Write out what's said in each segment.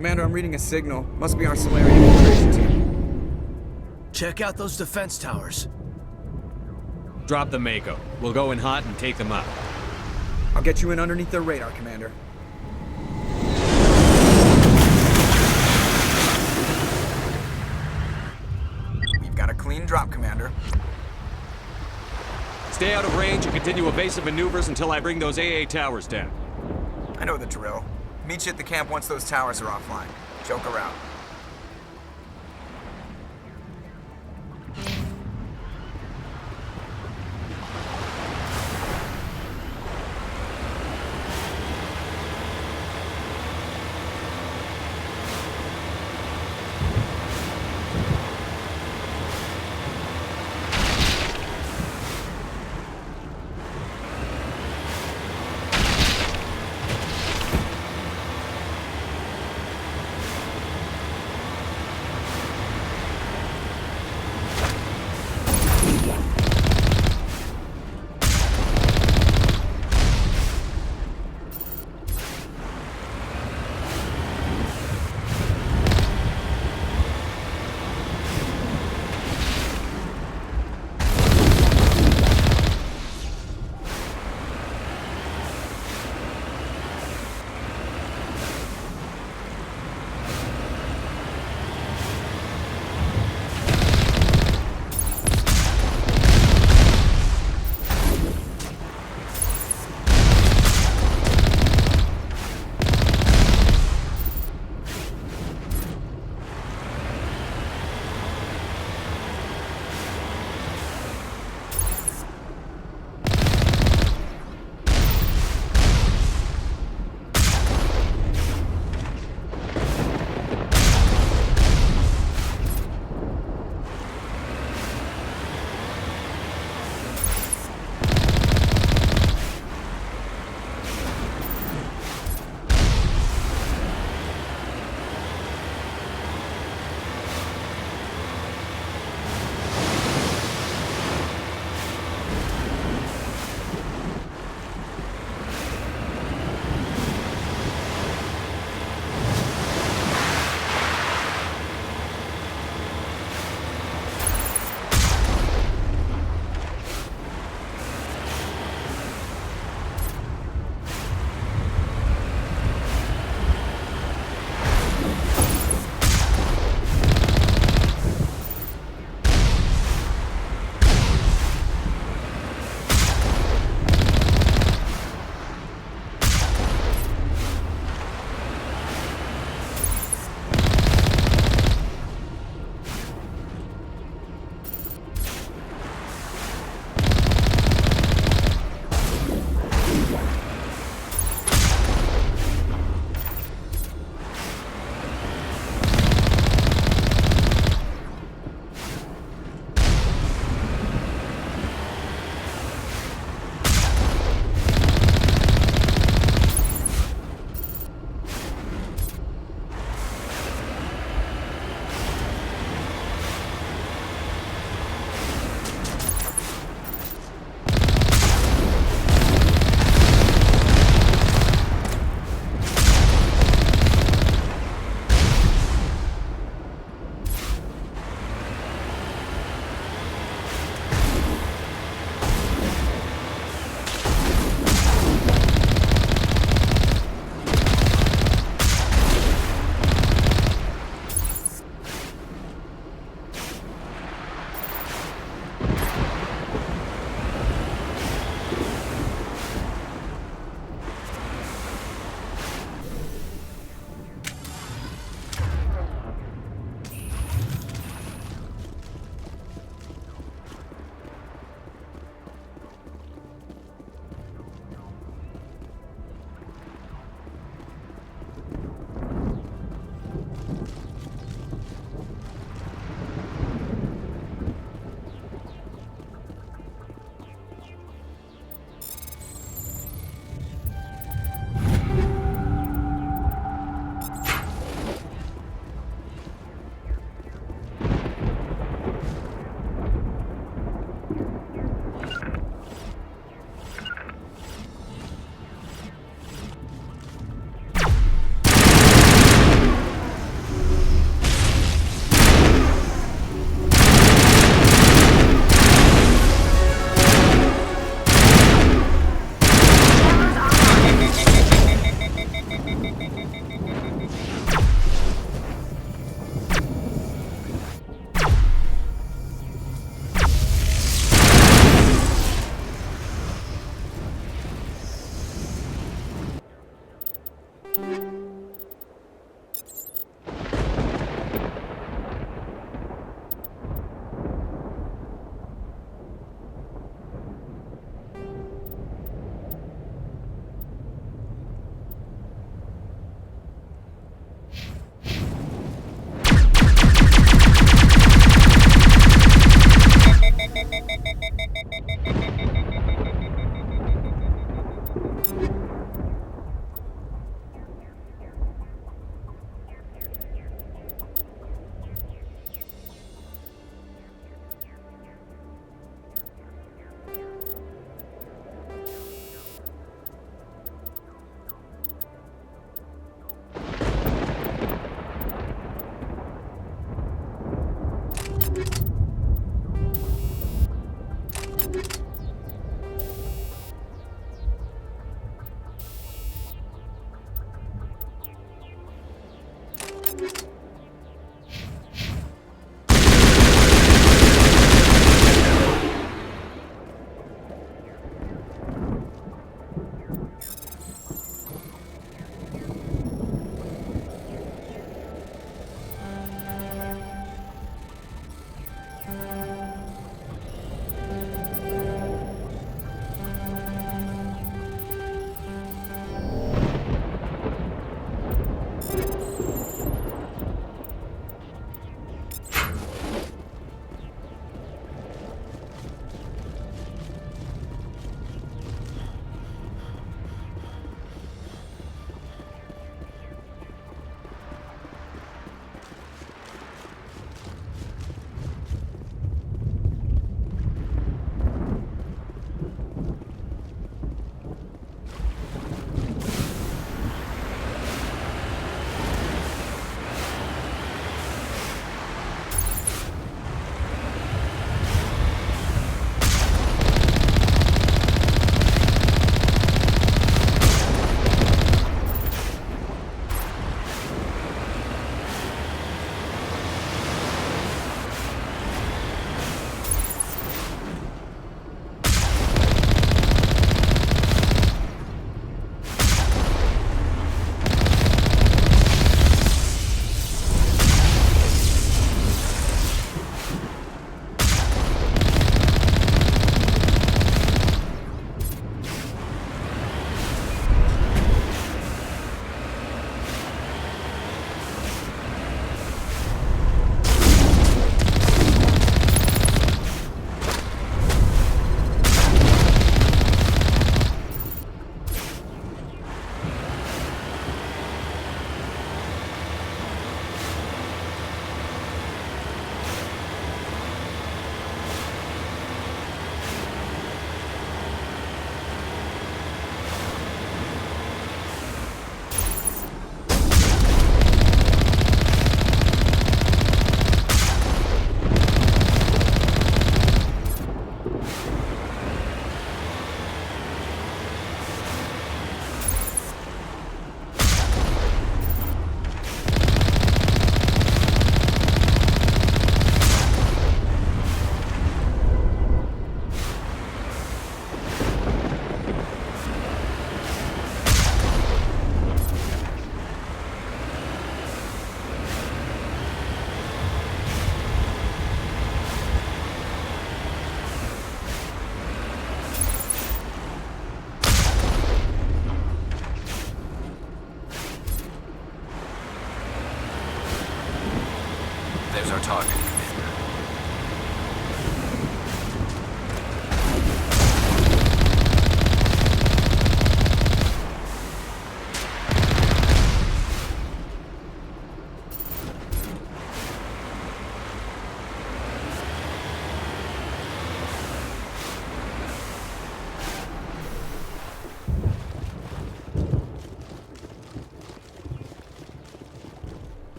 Commander, I'm reading a signal. Must be our Solarian infiltration team. Check out those defense towers. Drop the Mako. We'll go in hot and take them out. I'll get you in underneath their radar, Commander. We've got a clean drop, Commander. Stay out of range and continue evasive maneuvers until I bring those AA towers down. I know the drill. Meet you at the camp once those towers are offline. Joker out.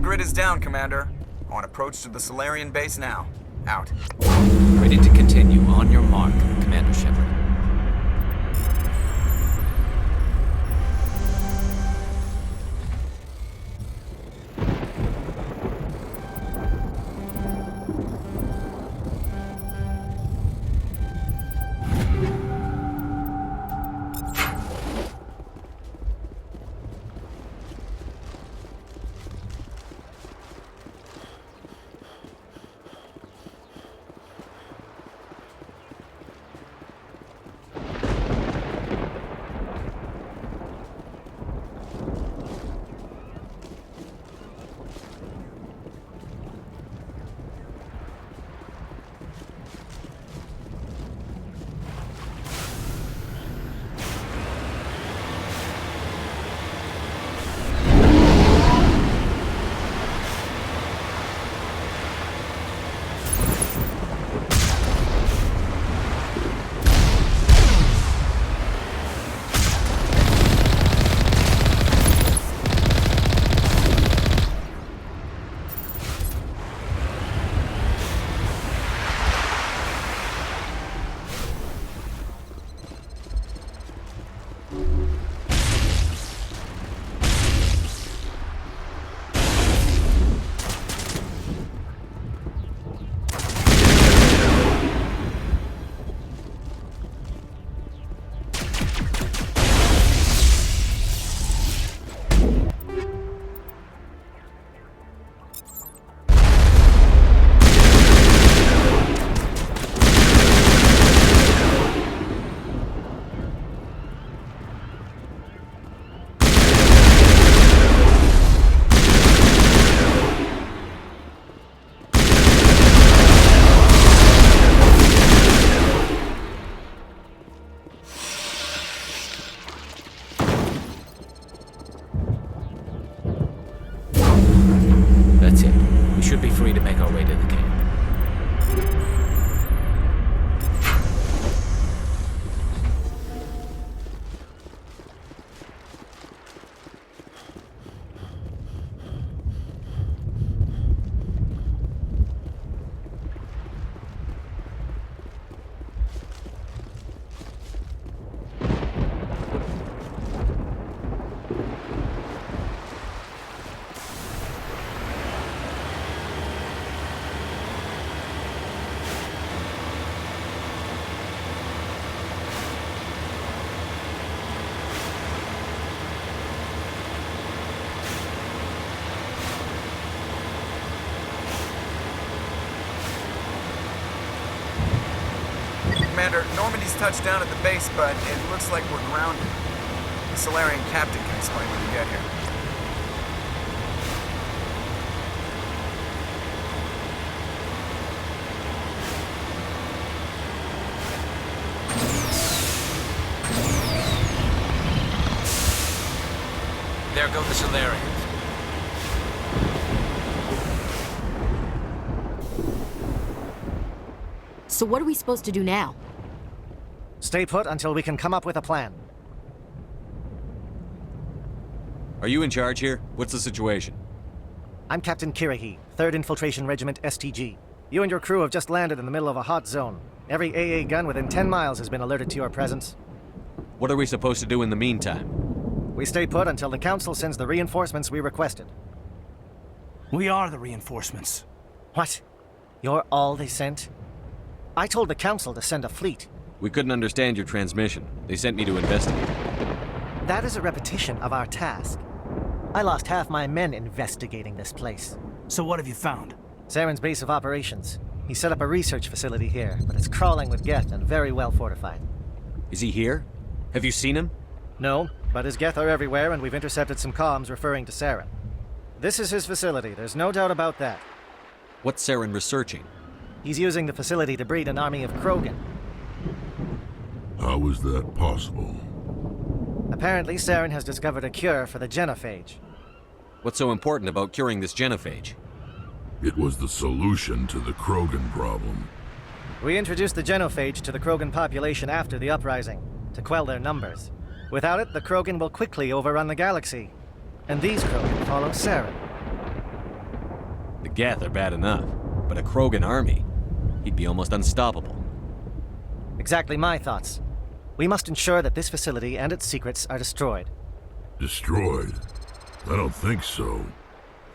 grid is down, Commander. On approach to the Solarian base now. Out. Ready to continue. On your mark, Commander Shepard. That's it. We should be free to make our way to the camp. Commander, Normandy's touched down at the base, but it looks like we're grounded. The Solarian captain can explain when we get here. There go the Solarians. So what are we supposed to do now? Stay put until we can come up with a plan. Are you in charge here? What's the situation? I'm Captain Kirahi, 3rd Infiltration Regiment STG. You and your crew have just landed in the middle of a hot zone. Every AA gun within 10 miles has been alerted to your presence. What are we supposed to do in the meantime? We stay put until the Council sends the reinforcements we requested. We are the reinforcements. What? You're all they sent? I told the Council to send a fleet. We couldn't understand your transmission. They sent me to investigate. That is a repetition of our task. I lost half my men investigating this place. So what have you found? Saren's base of operations. He set up a research facility here, but it's crawling with Geth and very well fortified. Is he here? Have you seen him? No, but his Geth are everywhere, and we've intercepted some comms referring to Saren. This is his facility, there's no doubt about that. What's Saren researching? He's using the facility to breed an army of Krogan. How is that possible? Apparently, Saren has discovered a cure for the genophage. What's so important about curing this genophage? It was the solution to the Krogan problem. We introduced the genophage to the Krogan population after the uprising, to quell their numbers. Without it, the Krogan will quickly overrun the galaxy. And these Krogan follow Saren. Geth are bad enough, but a Krogan army? He'd be almost unstoppable. Exactly my thoughts. We must ensure that this facility and its secrets are destroyed. Destroyed? I don't think so.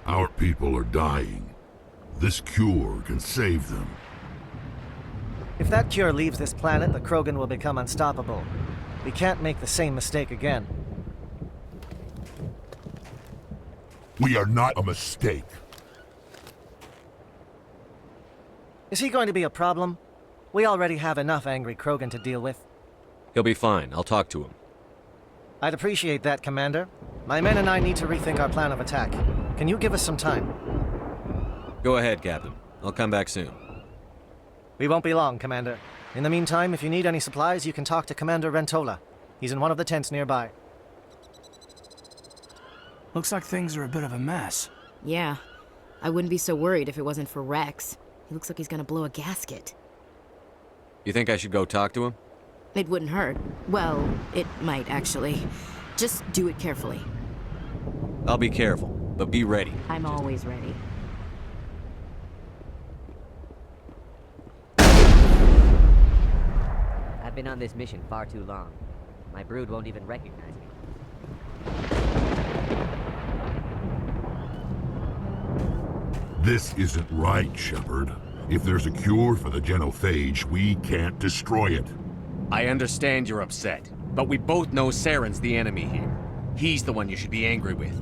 Our people are dying. This cure can save them. If that cure leaves this planet, the Krogan will become unstoppable. We can't make the same mistake again. We are not a mistake. Is he going to be a problem? We already have enough angry Krogan to deal with. He'll be fine. I'll talk to him. I'd appreciate that, Commander. My men and I need to rethink our plan of attack. Can you give us some time? Go ahead, Captain. I'll come back soon. We won't be long, Commander. In the meantime, if you need any supplies, you can talk to Commander Rentola. He's in one of the tents nearby. Looks like things are a bit of a mess. Yeah. I wouldn't be so worried if it wasn't for Rex. He looks like he's gonna blow a gasket. You think I should go talk to him? It wouldn't hurt. Well, it might, actually. Just do it carefully. I'll be careful, but be ready. I'm always ready. I've been on this mission far too long. My brood won't even recognize me. This isn't right, Shepard. If there's a cure for the genophage, we can't destroy it. I understand you're upset, but we both know Saren's the enemy here. He's the one you should be angry with.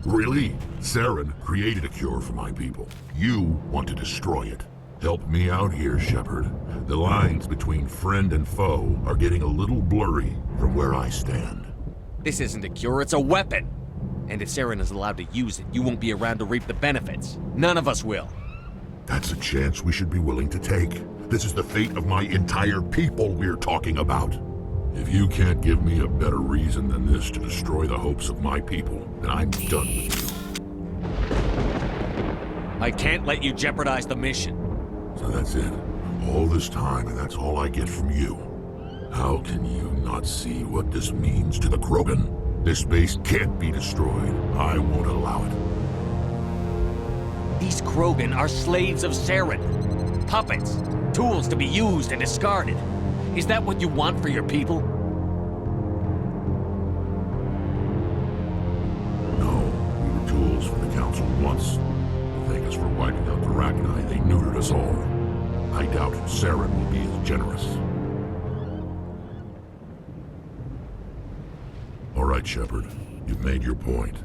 Really? Saren created a cure for my people. You want to destroy it. Help me out here, Shepard. The lines between friend and foe are getting a little blurry from where I stand. This isn't a cure, it's a weapon! And if Saren is allowed to use it, you won't be around to reap the benefits. None of us will. That's a chance we should be willing to take. This is the fate of my entire people we're talking about. If you can't give me a better reason than this to destroy the hopes of my people, then I'm done with you. I can't let you jeopardize the mission. So that's it. All this time, and that's all I get from you. How can you not see what this means to the Krogan? This base can't be destroyed. I won't allow it. These Krogan are slaves of Saren. Puppets. Tools to be used and discarded. Is that what you want for your people? No, we were tools for the Council once. To thank us for wiping out the Rachni, they neutered us all. I doubt Saren will be as generous. All right, Shepard. You've made your point.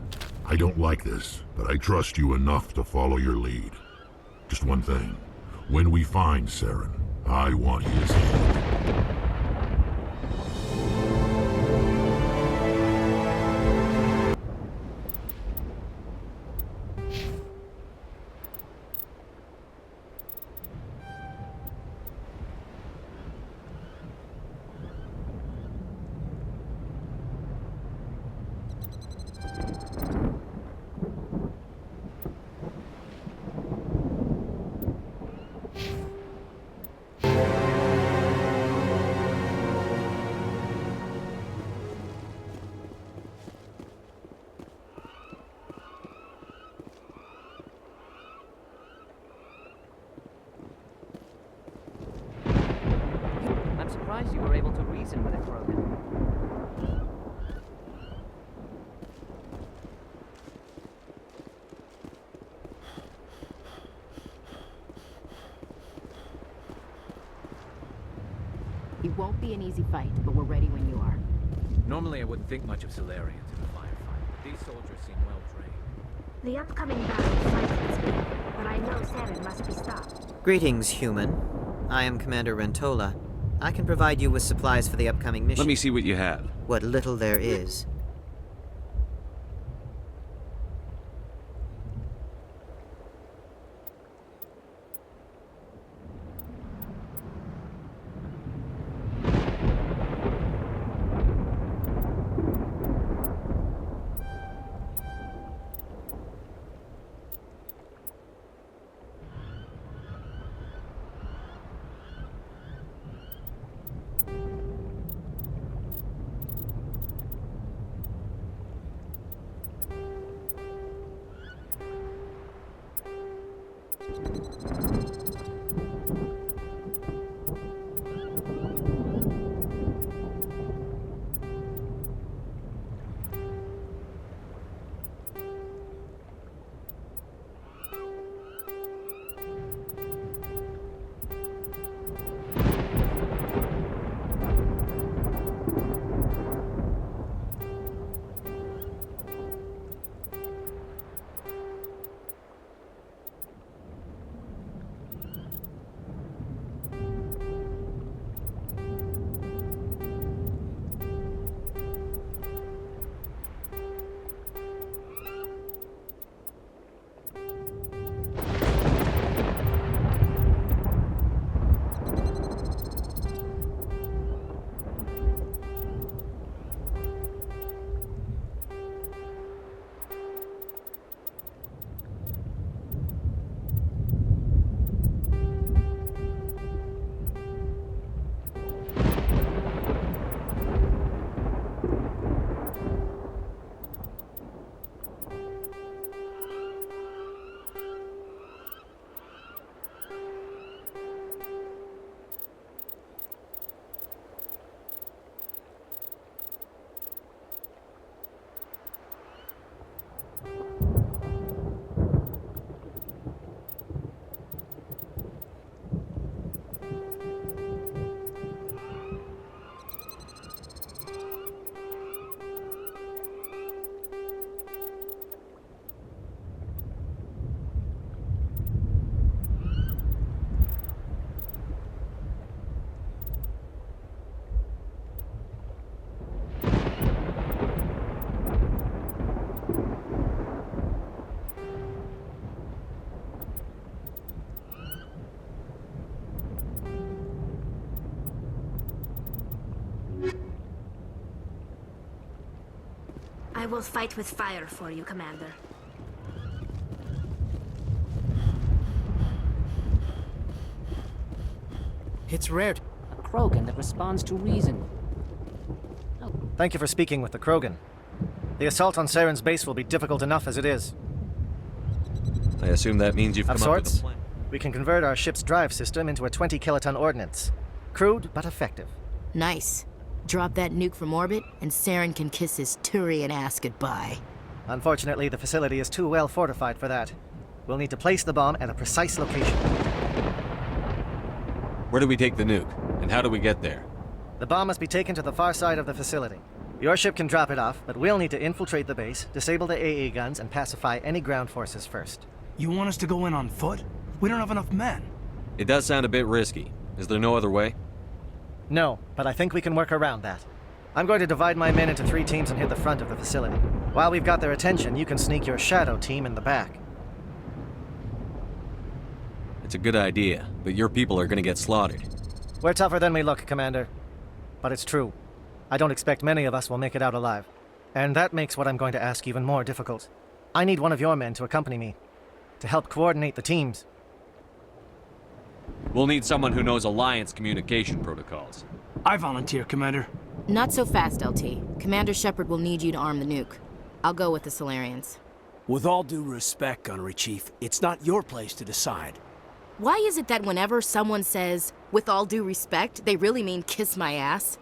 I don't like this, but I trust you enough to follow your lead. Just one thing. When we find Saren, I want his head. I'm surprised you were able to reason with a Krogan. It won't be an easy fight, but we're ready when you are. Normally I wouldn't think much of Solarians in a firefight, but these soldiers seem well trained. The upcoming battle frightens me, but I know Saren must be stopped. Greetings, human. I am Commander Rentola. I can provide you with supplies for the upcoming mission. Let me see what you have. What little there is. I will fight with fire for you, Commander. It's rare. A Krogan that responds to reason. Thank you for speaking with the Krogan. The assault on Saren's base will be difficult enough as it is. I assume that means you've Of come up with a sorts. plan. We can convert our ship's drive system into a 20-kiloton ordnance. Crude, but effective. Nice. Drop that nuke from orbit, and Saren can kiss his Turian ass goodbye. Unfortunately, the facility is too well fortified for that. We'll need to place the bomb at a precise location. Where do we take the nuke? And how do we get there? The bomb must be taken to the far side of the facility. Your ship can drop it off, but we'll need to infiltrate the base, disable the AA guns, and pacify any ground forces first. You want us to go in on foot? We don't have enough men. It does sound a bit risky. Is there no other way? No, but I think we can work around that. I'm going to divide my men into 3 teams and hit the front of the facility. While we've got their attention, you can sneak your shadow team in the back. It's a good idea, but your people are gonna get slaughtered. We're tougher than we look, Commander. But it's true. I don't expect many of us will make it out alive. And that makes what I'm going to ask even more difficult. I need one of your men to accompany me, to help coordinate the teams. We'll need someone who knows Alliance communication protocols. I volunteer, Commander. Not so fast, LT. Commander Shepard will need you to arm the nuke. I'll go with the Solarians. With all due respect, Gunnery Chief, it's not your place to decide. Why is it that whenever someone says, with all due respect, they really mean kiss my ass?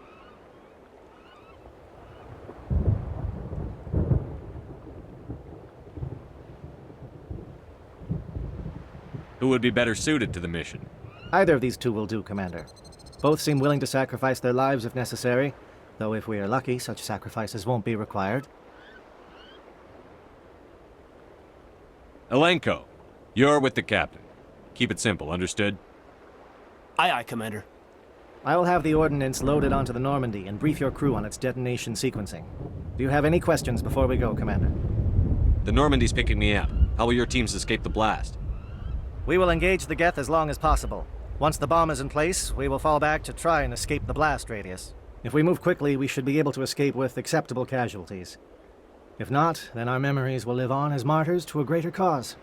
Who would be better suited to the mission? Either of these 2 will do, Commander. Both seem willing to sacrifice their lives if necessary, though if we are lucky, such sacrifices won't be required. Elenko, you're with the captain. Keep it simple, understood? Aye, aye, Commander. I will have the ordnance loaded onto the Normandy and brief your crew on its detonation sequencing. Do you have any questions before we go, Commander? The Normandy's picking me up. How will your teams escape the blast? We will engage the Geth as long as possible. Once the bomb is in place, we will fall back to try and escape the blast radius. If we move quickly, we should be able to escape with acceptable casualties. If not, then our memories will live on as martyrs to a greater cause.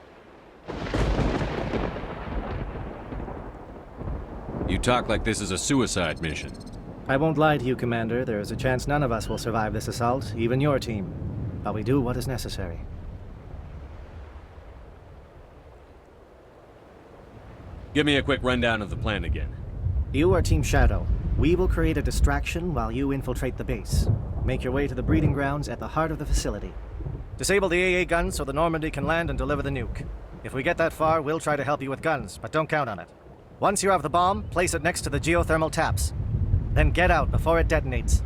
You talk like this is a suicide mission. I won't lie to you, Commander. There is a chance none of us will survive this assault, even your team. But we do what is necessary. Give me a quick rundown of the plan again. You are Team Shadow. We will create a distraction while you infiltrate the base. Make your way to the breeding grounds at the heart of the facility. Disable the AA guns so the Normandy can land and deliver the nuke. If we get that far, we'll try to help you with guns, but don't count on it. Once you have the bomb, place it next to the geothermal taps. Then get out before it detonates.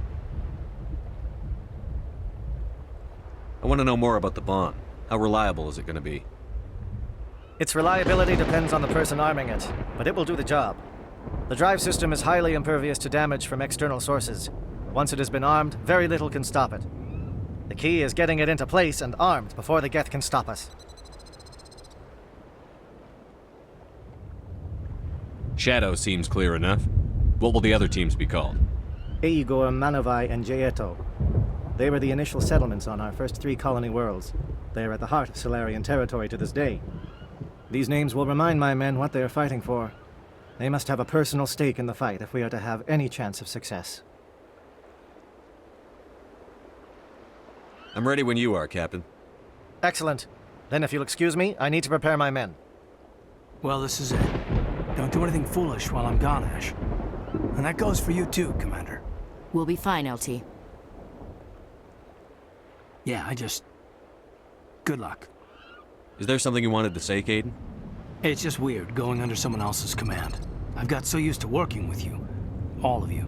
I want to know more about the bomb. How reliable is it going to be? Its reliability depends on the person arming it, but it will do the job. The drive system is highly impervious to damage from external sources. Once it has been armed, very little can stop it. The key is getting it into place and armed before the Geth can stop us. Shadow seems clear enough. What will the other teams be called? Eigor, Manavai, and Jaeto. They were the initial settlements on our first 3 colony worlds. They are at the heart of Solarian territory to this day. These names will remind my men what they are fighting for. They must have a personal stake in the fight if we are to have any chance of success. I'm ready when you are, Captain. Excellent. Then if you'll excuse me, I need to prepare my men. Well, this is it. Don't do anything foolish while I'm gone, Ash. And that goes for you too, Commander. We'll be fine, LT. Yeah, good luck. Is there something you wanted to say, Caden? It's just weird going under someone else's command. I've got so used to working with you. All of you.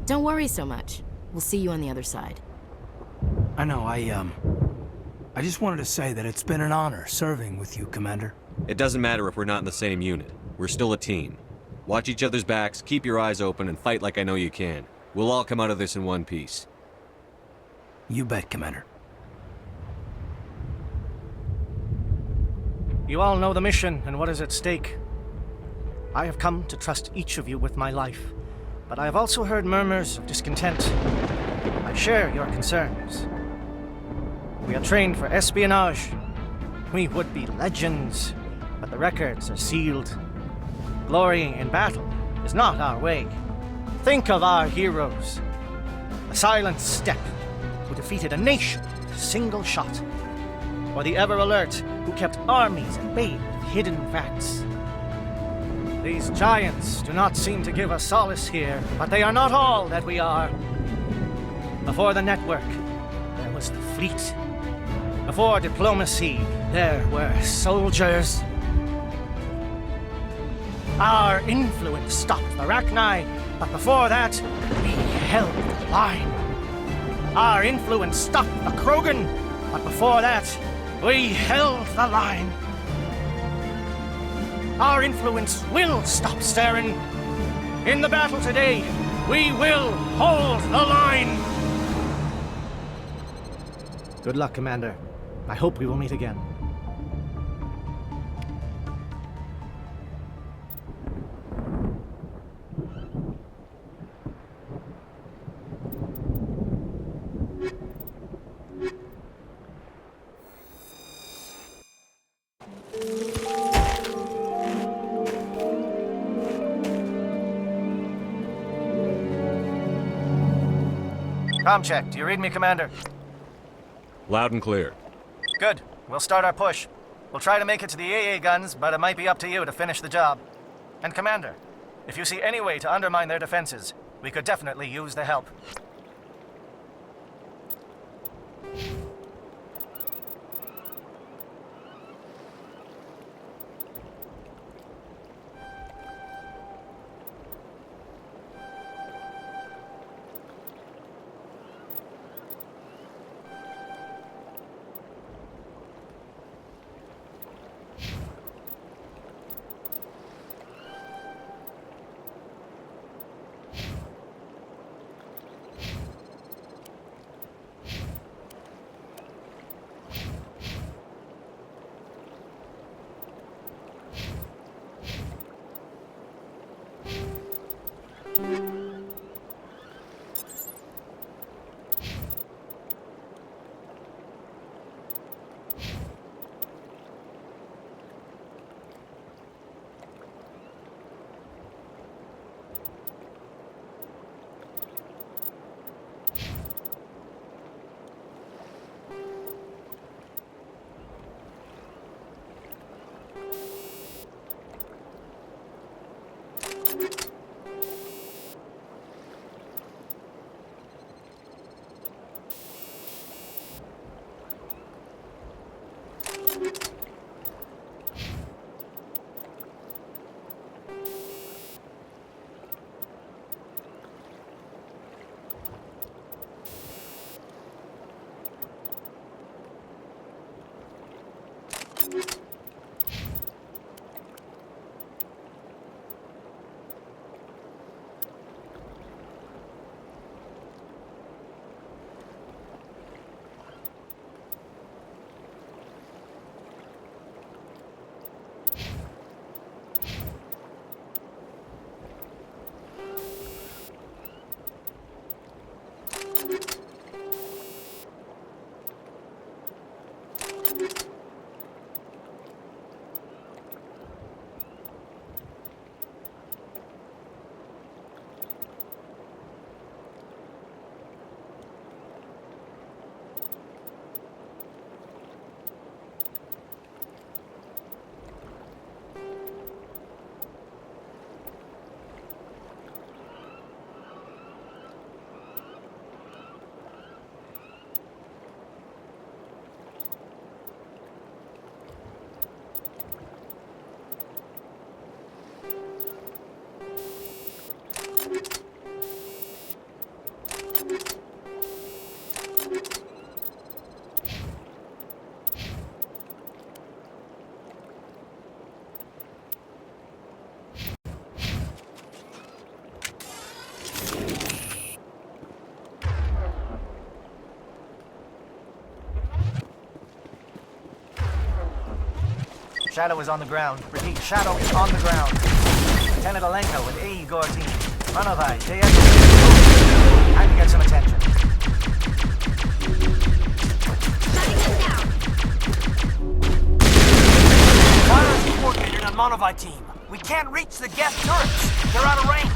Don't worry so much. We'll see you on the other side. I know, I just wanted to say that it's been an honor serving with you, Commander. It doesn't matter if we're not in the same unit. We're still a team. Watch each other's backs, keep your eyes open, and fight like I know you can. We'll all come out of this in one piece. You bet, Commander. You all know the mission and what is at stake. I have come to trust each of you with my life, but I have also heard murmurs of discontent. I share your concerns. We are trained for espionage. We would be legends, but the records are sealed. Glorying in battle is not our way. Think of our heroes. The silent step who defeated a nation with a single shot. Or the ever-alert who kept armies at bay with hidden facts. These giants do not seem to give us solace here, but they are not all that we are. Before the network, there was the fleet. Before diplomacy, there were soldiers. Our influence stopped the Rachni, but before that, we held the line. Our influence stopped the Krogan, but before that, we held the line. Our influence will stop Saren. In the battle today, we will hold the line. Good luck, Commander. I hope we will meet again. Comm check. Do you read me, Commander? Loud and clear. Good. We'll start our push. We'll try to make it to the AA guns, but it might be up to you to finish the job. And Commander, if you see any way to undermine their defenses, we could definitely use the help. Shadow is on the ground. Repeat, Shadow is on the ground. Lieutenant Alenko with A. Gortine. Runovai, JS. Time to get some attention. Shutting them down. Fire is coordinated on Monovi team. We can't reach the gas turrets. They're out of range.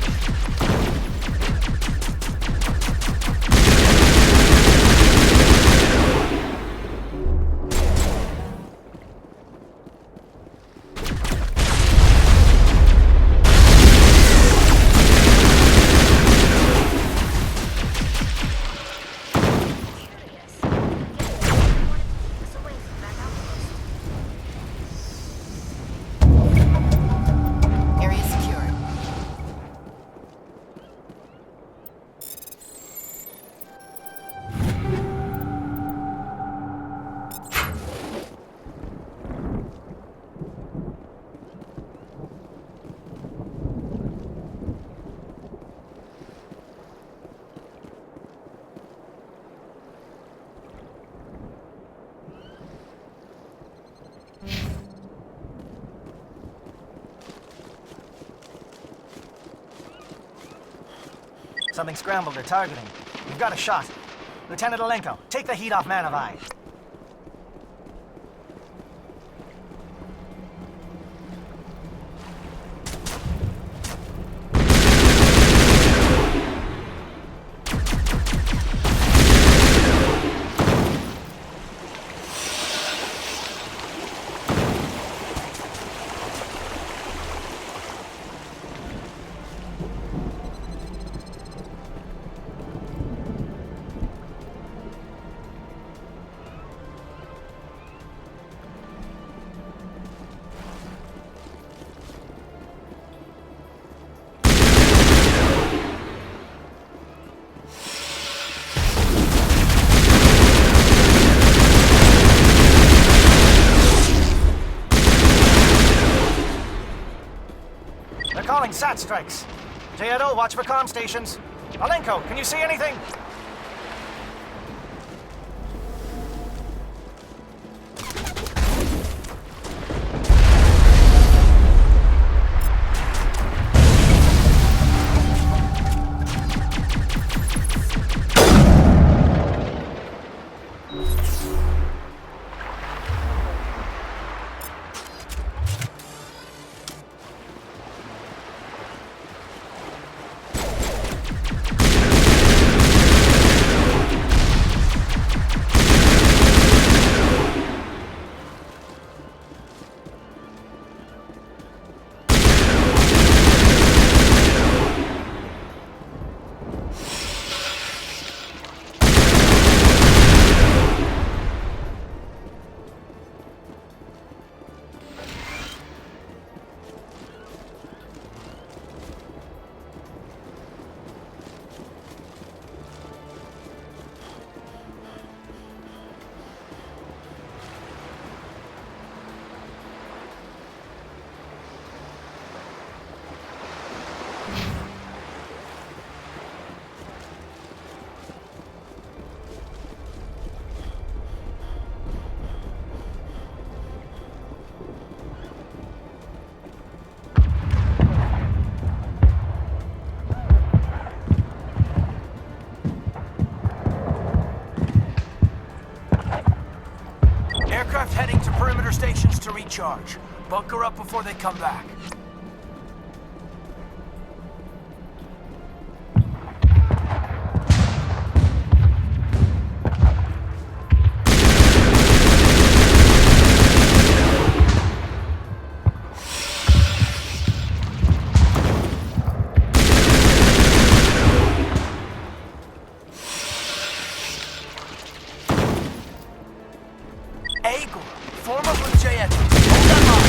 Area secured. Something scrambled. They're targeting. You've got a shot. Lieutenant Alenko, take the heat off Manovi. They're calling SAT strikes. JNO, watch for comm stations. Alenko, can you see anything? Trigger stations to recharge. Bunker up before they come back. Form up with J-Edge. Hold that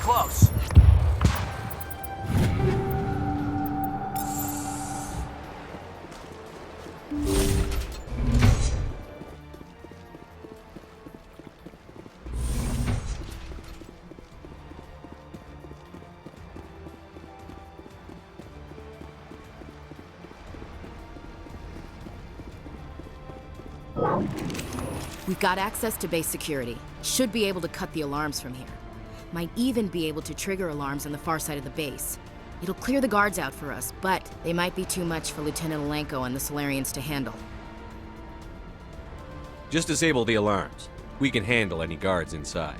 close. We've got access to base security. Should be able to cut the alarms from here. Might even be able to trigger alarms on the far side of the base. It'll clear the guards out for us, but they might be too much for Lieutenant Alenko and the Solarians to handle. Just disable the alarms. We can handle any guards inside.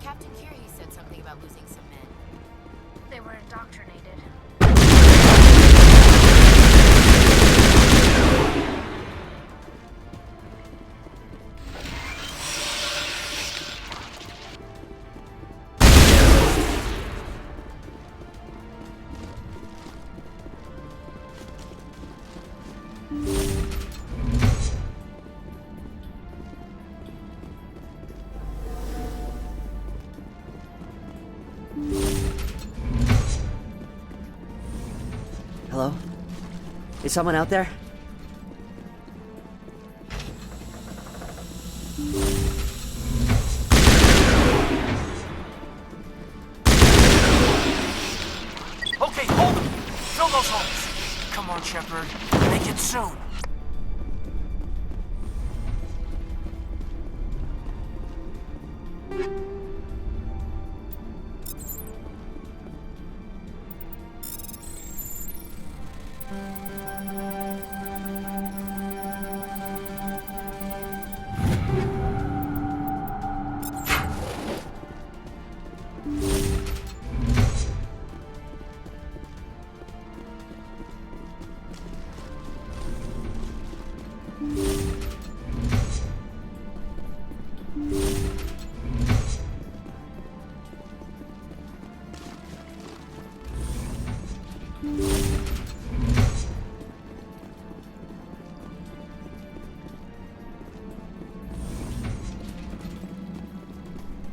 Captain Curie said something about losing some men. They were indoctrinated. Hello? Is someone out there? Okay, hold them! Fill those holes! Come on, Shepard. Make it soon!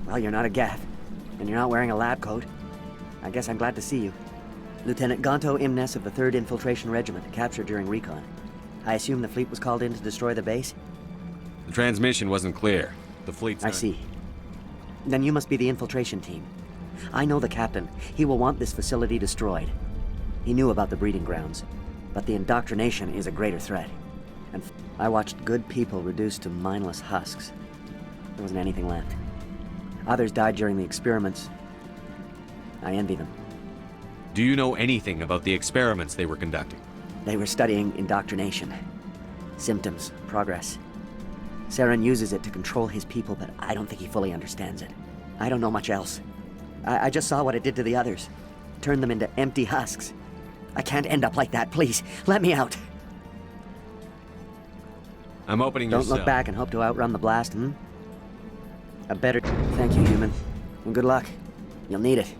Well, you're not a Gath, and you're not wearing a lab coat. I guess I'm glad to see you. Lieutenant Gonto Imnes of the 3rd Infiltration Regiment, captured during recon. I assume the fleet was called in to destroy the base? The transmission wasn't clear. The fleet's I see. Then you must be the infiltration team. I know the captain. He will want this facility destroyed. He knew about the breeding grounds, but the indoctrination is a greater threat. And I watched good people reduced to mindless husks. There wasn't anything left. Others died during the experiments. I envy them. Do you know anything about the experiments they were conducting? They were studying indoctrination. Symptoms, progress. Saren uses it to control his people, but I don't think he fully understands it. I don't know much else. I just saw what it did to the others. Turned them into empty husks. I can't end up like that, please. Let me out. I'm opening your Don't look cell. back and hope to outrun the blast, A better... Thank you, human. And good luck. You'll need it.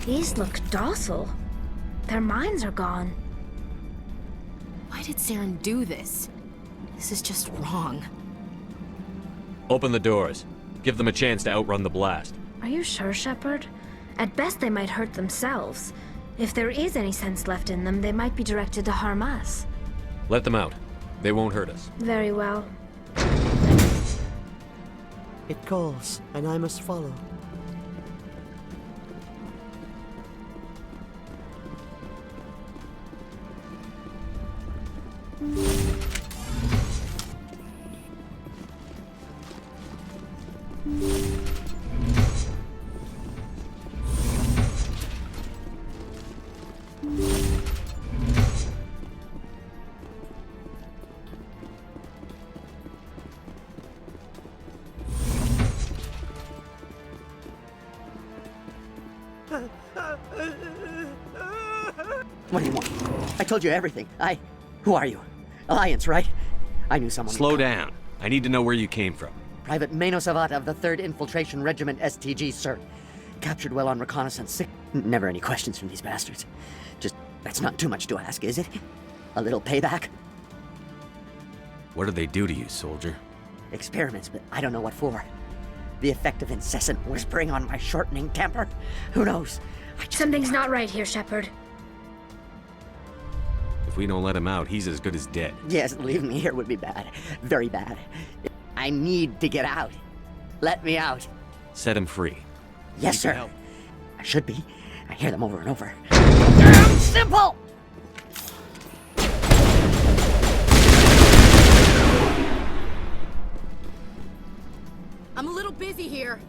These look docile. Their minds are gone. Why did Saren do this? This is just wrong. Open the doors. Give them a chance to outrun the blast. Are you sure, Shepard? At best, they might hurt themselves. If there is any sense left in them, they might be directed to harm us. Let them out. They won't hurt us. Very well. It calls, and I must follow. What do you want? I told you everything. Who are you? Alliance, right? I knew someone... Slow down. I need to know where you came from. Private Mano Savata of the 3rd Infiltration Regiment STG, sir. Captured well on reconnaissance. Never any questions from these bastards. Just, that's not too much to ask, is it? A little payback? What did they do to you, soldier? Experiments, but I don't know what for. The effect of incessant whispering on my shortening temper? Who knows? Something's not right here, Shepard. If we don't let him out, he's as good as dead. Yes, leaving me here would be bad. Very bad. I need to get out. Let me out. Set him free. Yes, Need sir. help. I should be. I hear them over and over. Damn simple! I'm a little busy here.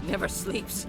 Never sleeps.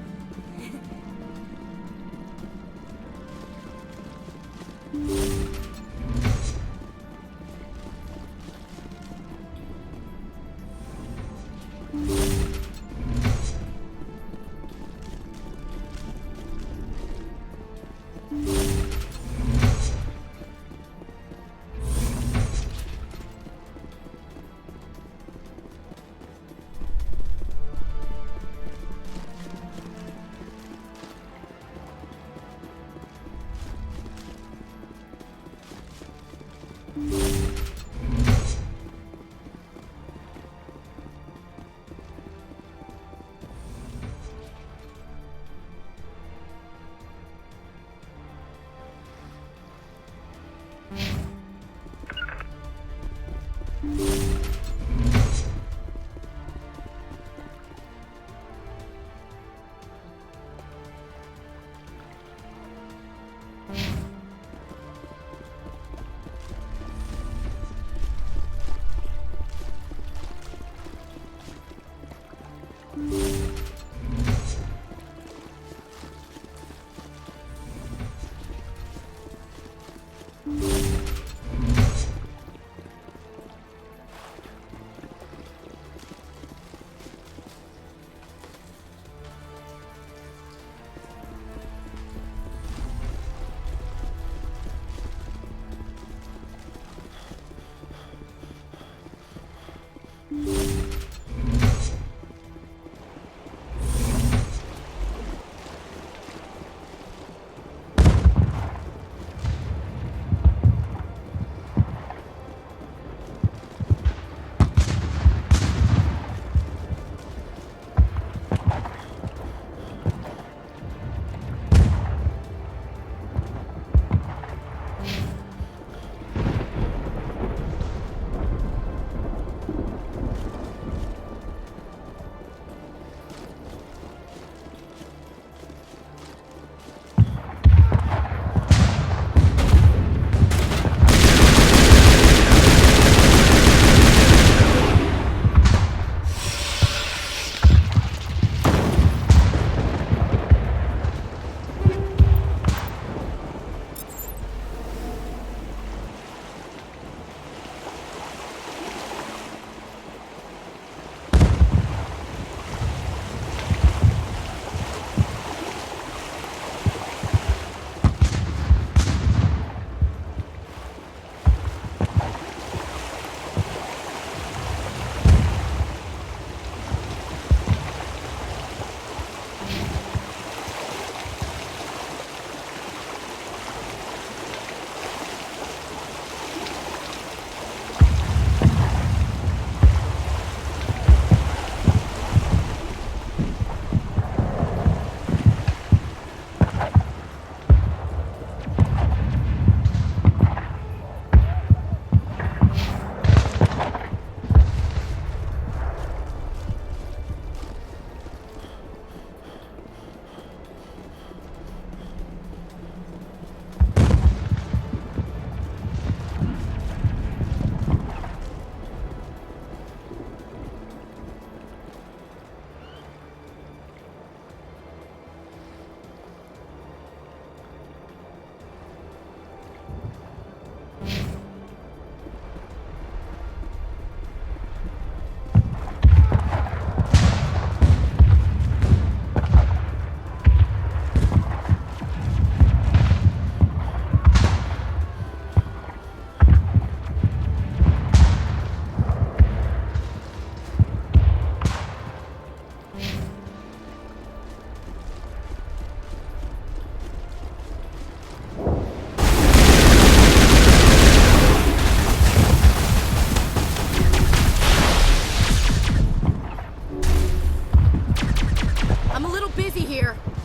here.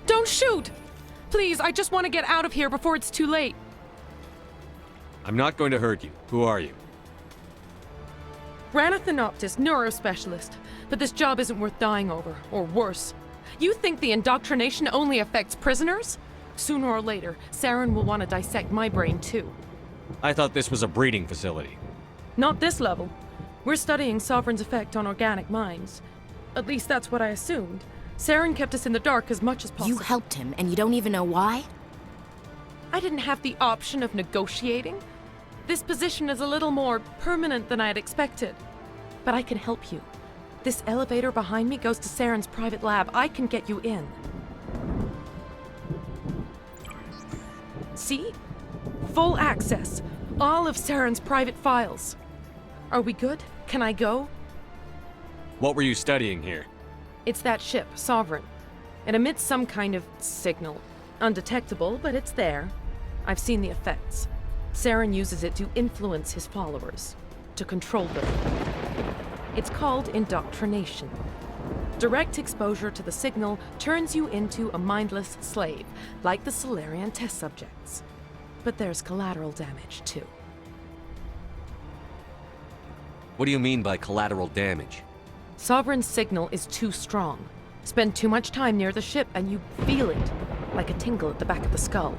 Don't shoot! Please, I just want to get out of here before it's too late. I'm not going to hurt you. Who are you? Ranathanoptis, neurospecialist. But this job isn't worth dying over, or worse. You think the indoctrination only affects prisoners? Sooner or later, Saren will want to dissect my brain too. I thought this was a breeding facility. Not this level. We're studying Sovereign's effect on organic minds. At least that's what I assumed. Saren kept us in the dark as much as possible. You helped him, and you don't even know why? I didn't have the option of negotiating. This position is a little more permanent than I had expected. But I can help you. This elevator behind me goes to Saren's private lab. I can get you in. See? Full access. All of Saren's private files. Are we good? Can I go? What were you studying here? It's that ship, Sovereign. It emits some kind of signal. Undetectable, but it's there. I've seen the effects. Saren uses it to influence his followers, to control them. It's called indoctrination. Direct exposure to the signal turns you into a mindless slave, like the Solarian test subjects. But there's collateral damage, too. What do you mean by collateral damage? Sovereign's signal is too strong. Spend too much time near the ship and you feel it, like a tingle at the back of the skull.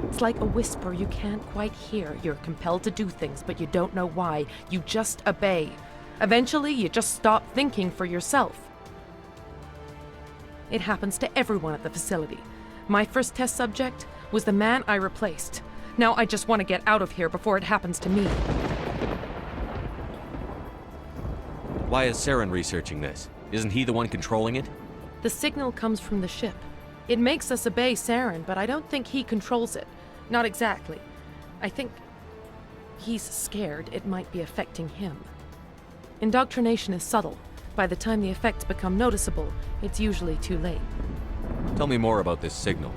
It's like a whisper you can't quite hear. You're compelled to do things, but you don't know why. You just obey. Eventually, you just stop thinking for yourself. It happens to everyone at the facility. My first test subject was the man I replaced. Now I just want to get out of here before it happens to me. Why is Saren researching this? Isn't he the one controlling it? The signal comes from the ship. It makes us obey Saren, but I don't think he controls it. Not exactly. I think he's scared it might be affecting him. Indoctrination is subtle. By the time the effects become noticeable, it's usually too late. Tell me more about this signal.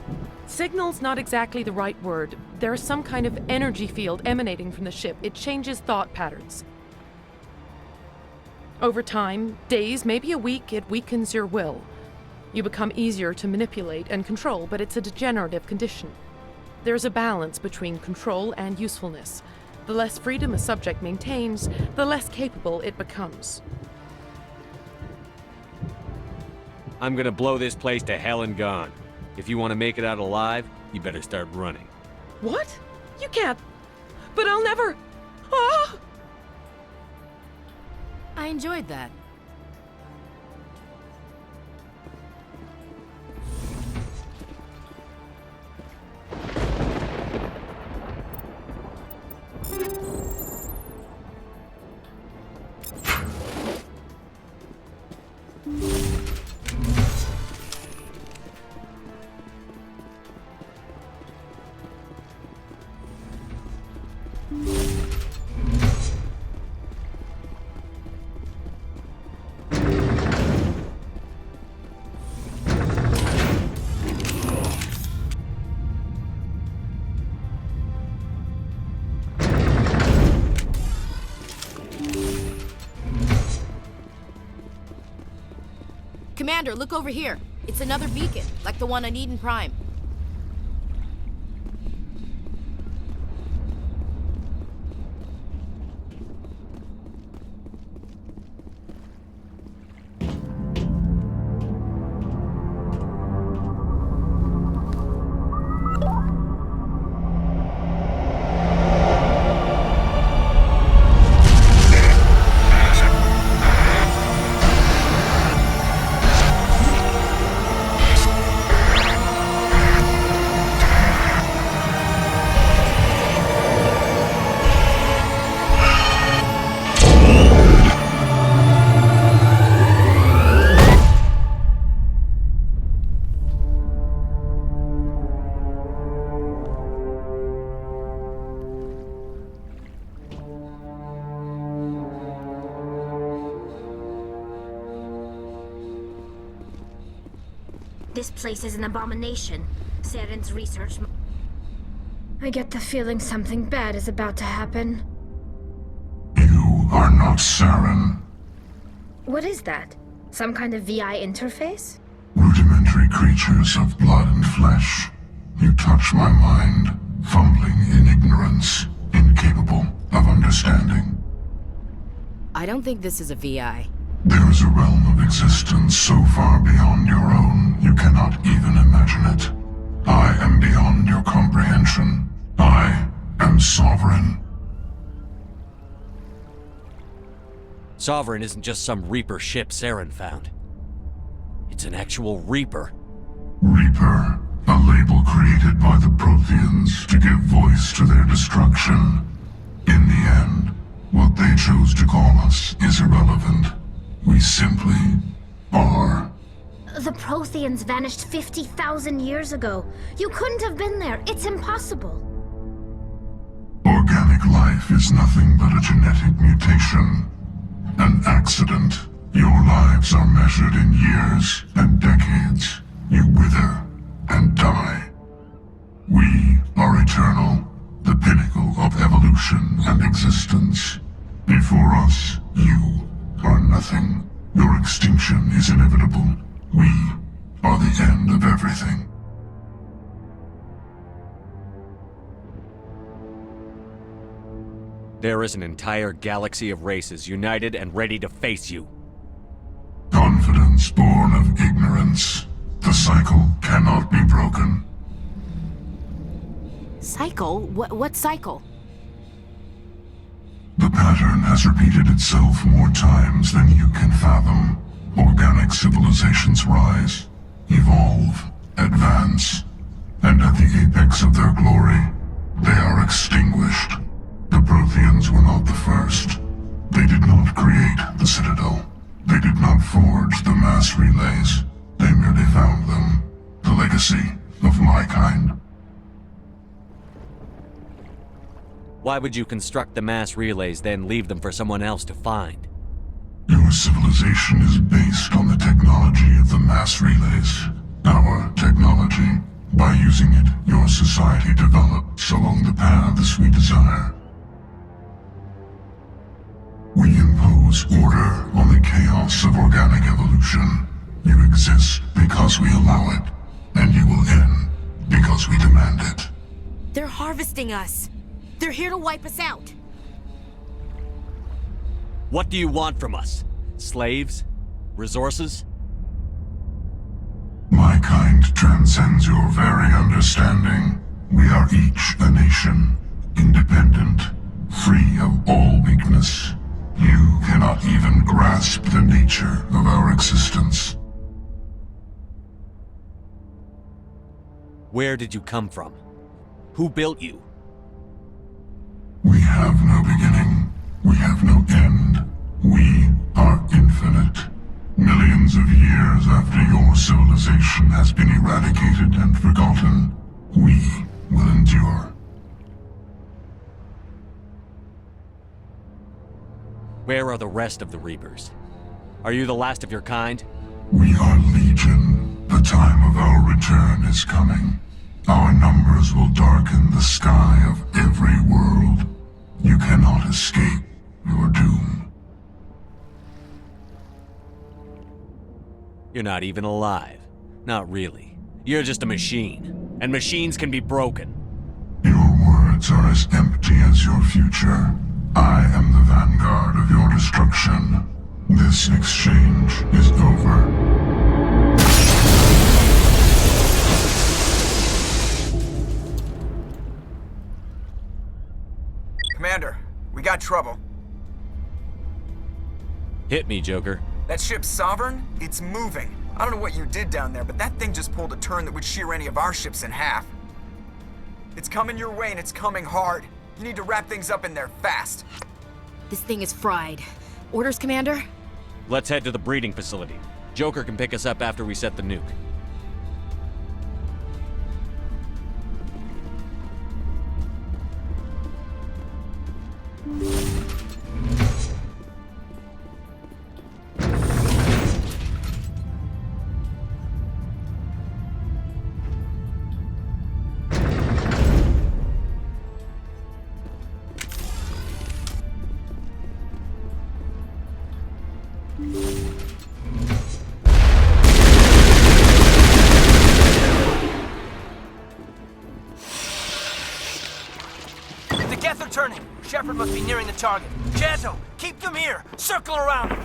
Signal's not exactly the right word. There's some kind of energy field emanating from the ship. It changes thought patterns. Over time, days, maybe a week, it weakens your will. You become easier to manipulate and control, but it's a degenerative condition. There's a balance between control and usefulness. The less freedom a subject maintains, the less capable it becomes. I'm gonna blow this place to hell and gone. If you want to make it out alive, you better start running. What? You can't. But I'll never. Ah! I enjoyed that. Commander, look over here. It's another beacon, like the one on Eden Prime. This place is an abomination. Saren's research... I get the feeling something bad is about to happen. You are not Saren. What is that? Some kind of VI interface? Rudimentary creatures of blood and flesh. You touch my mind, fumbling in ignorance, incapable of understanding. I don't think this is a VI. There is a realm of existence so far beyond your own, you cannot even imagine it. I am beyond your comprehension. I am Sovereign. Sovereign isn't just some Reaper ship Saren found. It's an actual Reaper. Reaper, a label created by the Protheans to give voice to their destruction. In the end, what they chose to call us is irrelevant. We simply are. The Protheans vanished 50,000 years ago. You couldn't have been there. It's impossible. Organic life is nothing but a genetic mutation. An accident. Your lives are measured in years and decades. You wither and die. We are eternal, the pinnacle of evolution and existence. Before us, you are nothing. Your extinction is inevitable. We are the end of everything. There is an entire galaxy of races united and ready to face you. Confidence born of ignorance. The cycle cannot be broken. Cycle? What cycle? The pattern has repeated itself more times than you can fathom. Organic civilizations rise, evolve, advance, and at the apex of their glory, they are extinguished. The Protheans were not the first. They did not create the Citadel. They did not forge the mass relays. They merely found them. The legacy of my kind. Why would you construct the mass relays, then leave them for someone else to find? Your civilization is based on the technology of the mass relays. Our technology. By using it, your society develops along the paths we desire. We impose order on the chaos of organic evolution. You exist because we allow it, and you will end because we demand it. They're harvesting us. They're here to wipe us out. What do you want from us? Slaves? Resources? My kind transcends your very understanding. We are each a nation, independent, free of all weakness. You cannot even grasp the nature of our existence. Where did you come from? Who built you? We have no beginning. We have no end. We are infinite. Millions of years after your civilization has been eradicated and forgotten, we will endure. Where are the rest of the Reapers? Are you the last of your kind? We are legion. The time of our return is coming. Our numbers will darken the sky of every world. You cannot escape your doom. You're not even alive. Not really. You're just a machine. And machines can be broken. Your words are as empty as your future. I am the vanguard of your destruction. This exchange is over. Commander, we got trouble. Hit me, Joker. That ship's Sovereign? It's moving. I don't know what you did down there, but that thing just pulled a turn that would shear any of our ships in half. It's coming your way and it's coming hard. You need to wrap things up in there fast. This thing is fried. Orders, Commander? Let's head to the breeding facility. Joker can pick us up after we set the nuke. The Geth are turning. Shepard must be nearing the target. Janto, keep them here. Circle around.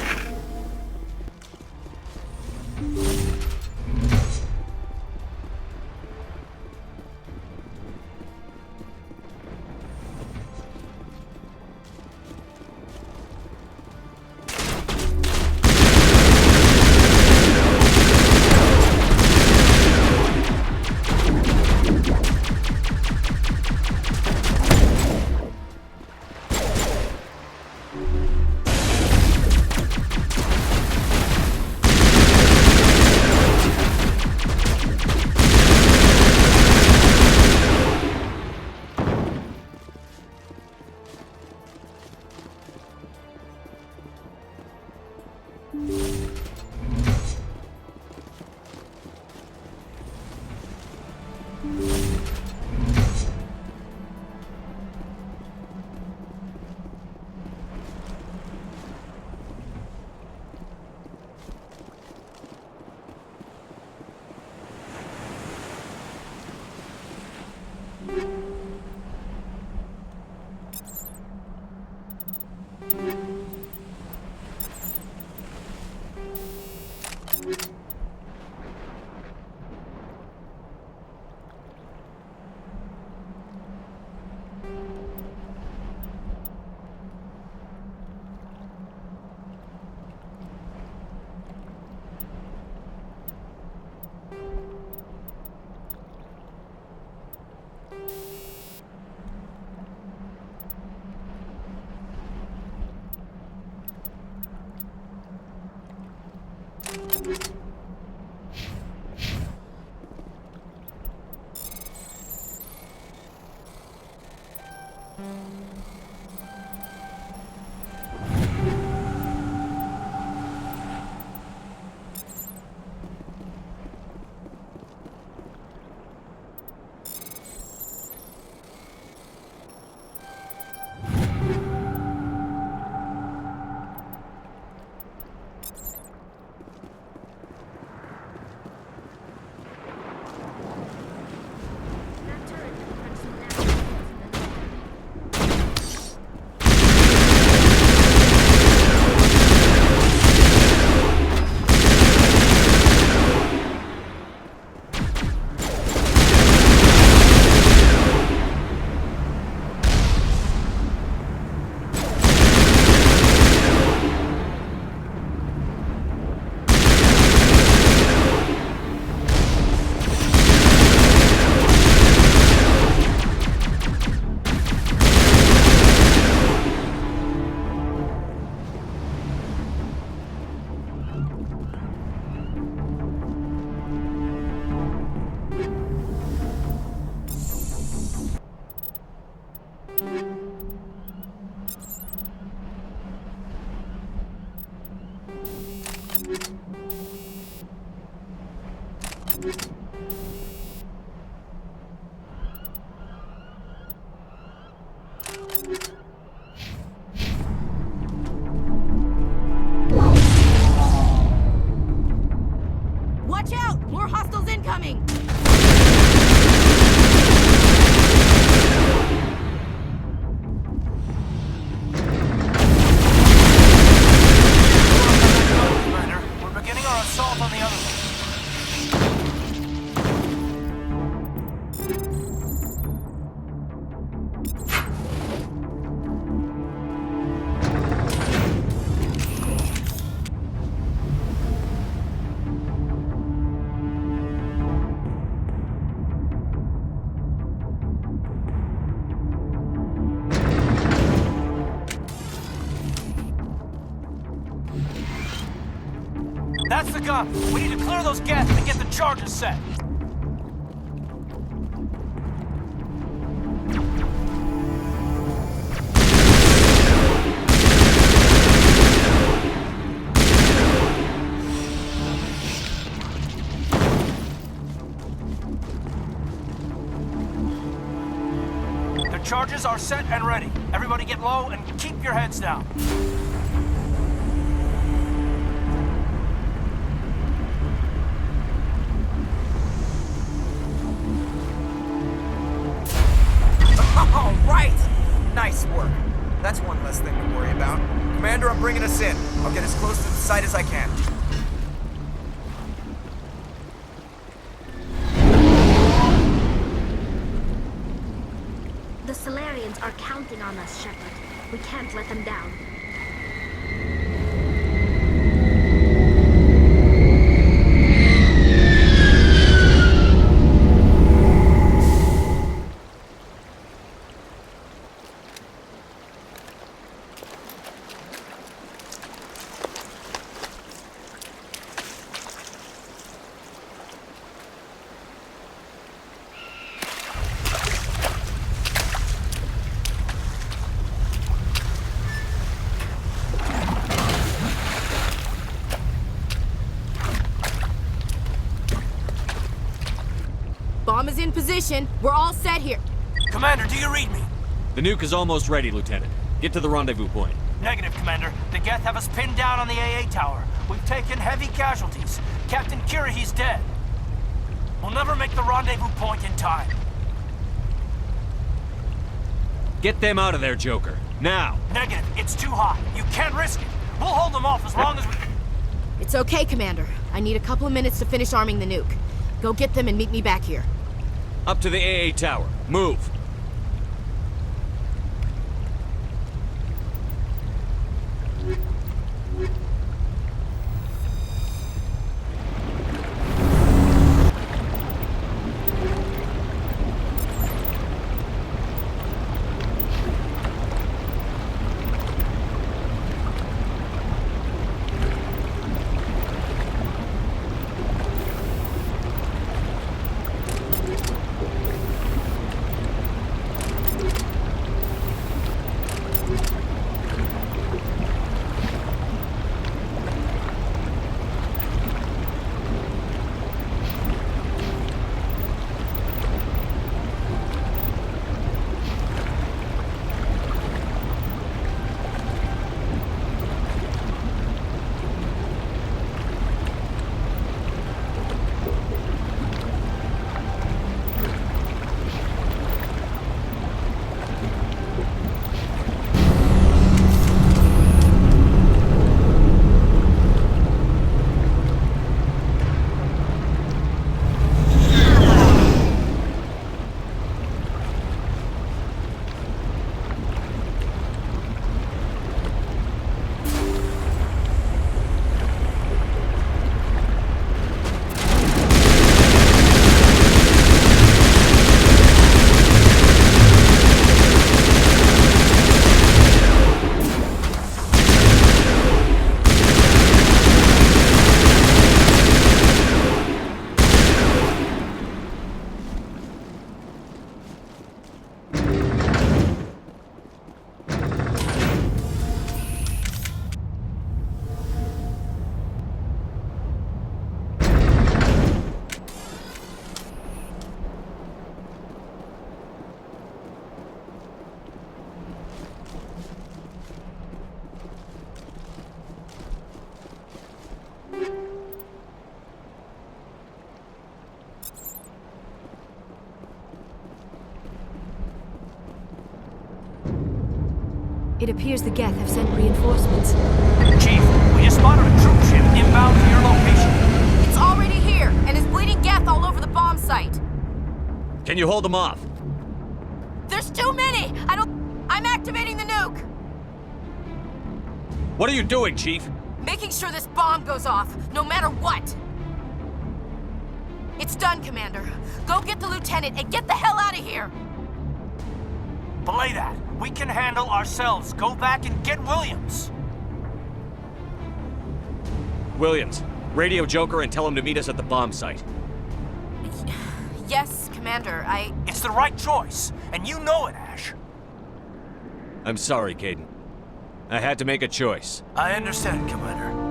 Watch out! More hostiles incoming! We're beginning our assault on the other one. That's the gun. We need to clear those gets and get the charges set. The charges are set and ready. Everybody get low and keep your heads down. All right! Nice work. That's one less thing to worry about. Commander, I'm bringing us in. I'll get as close to the site as I can. The Solarians are counting on us, Shepard. We can't let them down. Bomb is in position. We're all set here. Commander, do you read me? The nuke is almost ready, Lieutenant. Get to the rendezvous point. Negative, Commander. The Geth have us pinned down on the AA tower. We've taken heavy casualties. Captain Kirahi's dead. We'll never make the rendezvous point in time. Get them out of there, Joker. Now! Negative. It's too hot. You can't risk it. We'll hold them off as long as we... It's okay, Commander. I need a couple of minutes to finish arming the nuke. Go get them and meet me back here. Up to the AA tower. Move! It appears the Geth have sent reinforcements. Chief, we just spotted a troop ship inbound to your location. It's already here, and is bleeding Geth all over the bomb site. Can you hold them off? There's too many! I'm activating the nuke! What are you doing, Chief? Making sure this bomb goes off, no matter what! It's done, Commander. Go get the lieutenant and get the hell out of here! Belay that. We can handle ourselves. Go back and get Williams. Williams, radio Joker and tell him to meet us at the bomb site. Yes, Commander, It's the right choice, and you know it, Ash. I'm sorry, Caden. I had to make a choice. I understand, Commander.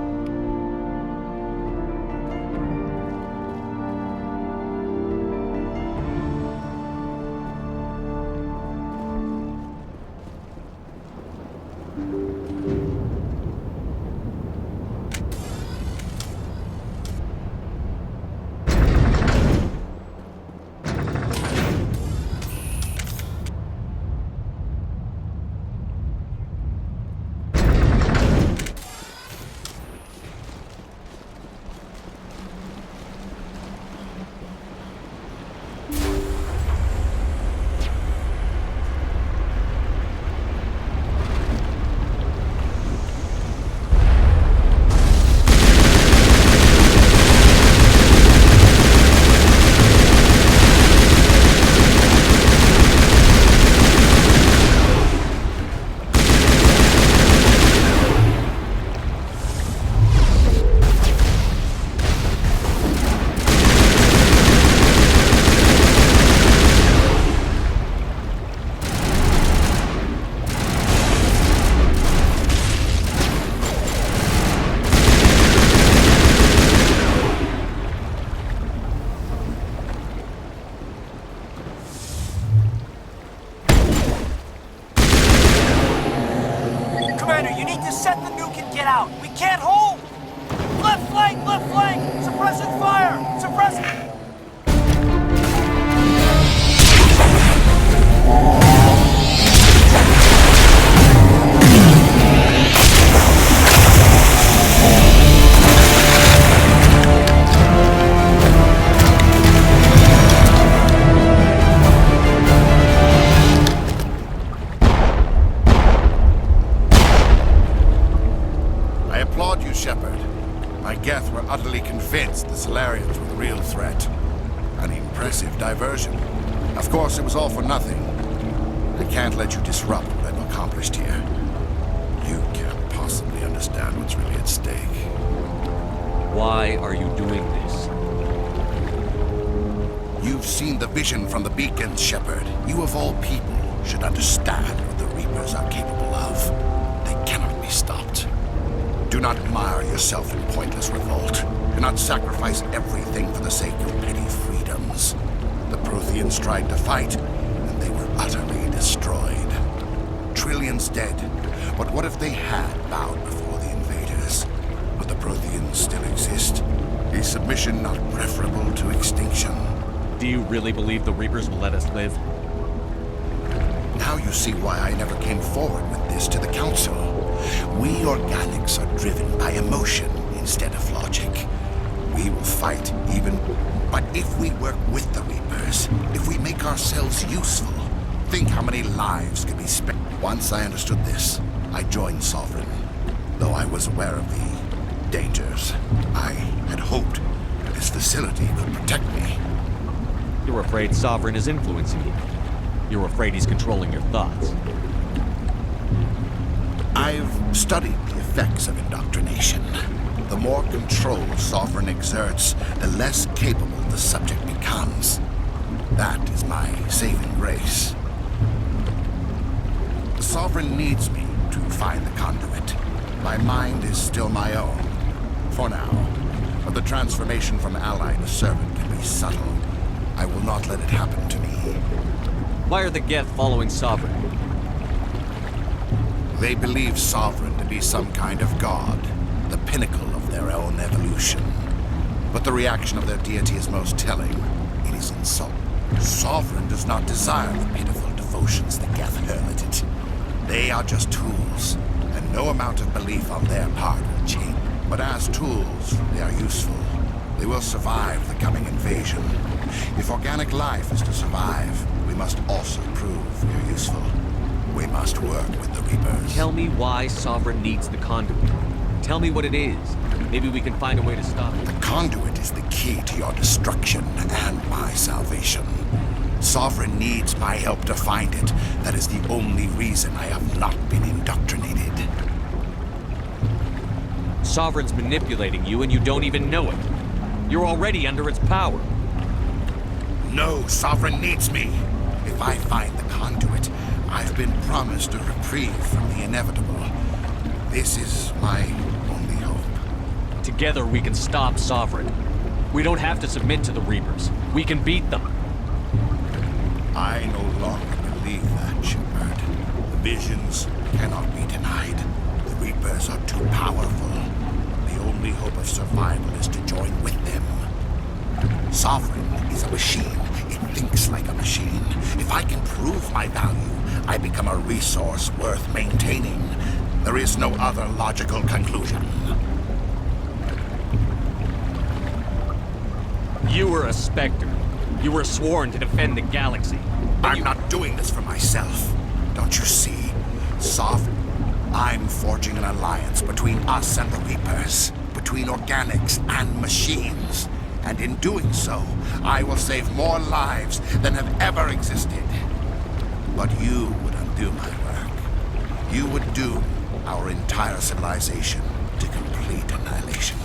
Why are you doing this? You've seen the vision from the beacons, Shepard. You of all people should understand what the Reapers are capable of. They cannot be stopped. Do not mire yourself in pointless revolt. Do not sacrifice everything for the sake of petty freedoms. The Protheans tried to fight, and they were utterly destroyed. Trillions dead, but what if they had bowed before the invaders? Would the Protheans still exist? Is submission not preferable to extinction? Do you really believe the Reapers will let us live? Now you see why I never came forward with this to the Council. We organics are driven by emotion instead of logic. We will fight even... But if we work with the Reapers, if we make ourselves useful, think how many lives could be spent. Once I understood this, I joined Sovereign. Though I was aware of the dangers, I had hoped this facility could protect me. You're afraid Sovereign is influencing you. You're afraid he's controlling your thoughts. I've studied the effects of indoctrination. The more control Sovereign exerts, the less capable the subject becomes. That is my saving grace. The Sovereign needs me to find the conduit. My mind is still my own, for now. But the transformation from ally to servant can be subtle. I will not let it happen to me. Why are the Geth following Sovereign? They believe Sovereign to be some kind of god, the pinnacle of their own evolution. But the reaction of their deity is most telling. It is insult. Sovereign does not desire the pitiful devotions the Geth hurl at it. They are just tools, and no amount of belief on their part will change. But as tools, they are useful. They will survive the coming invasion. If organic life is to survive, we must also prove we're useful. We must work with the Reapers. Tell me why Sovereign needs the conduit. Tell me what it is. Maybe we can find a way to stop it. The conduit is the key to your destruction and my salvation. Sovereign needs my help to find it. That is the only reason I have not been indoctrinated. Sovereign's manipulating you and you don't even know it. You're already under its power. No, Sovereign needs me. If I find the conduit, I've been promised a reprieve from the inevitable. This is my only hope. Together we can stop Sovereign. We don't have to submit to the Reapers. We can beat them. I no longer believe that, Shepard. The visions cannot be denied. The Reapers are too powerful. The only hope of survival is to join with them. Sovereign is a machine. It thinks like a machine. If I can prove my value, I become a resource worth maintaining. There is no other logical conclusion. You were a Spectre. You were sworn to defend the galaxy. I'm not doing this for myself. Don't you see? I'm forging an alliance between us and the Reapers. Between organics and machines. And in doing so, I will save more lives than have ever existed. But you would undo my work. You would doom our entire civilization to complete annihilation.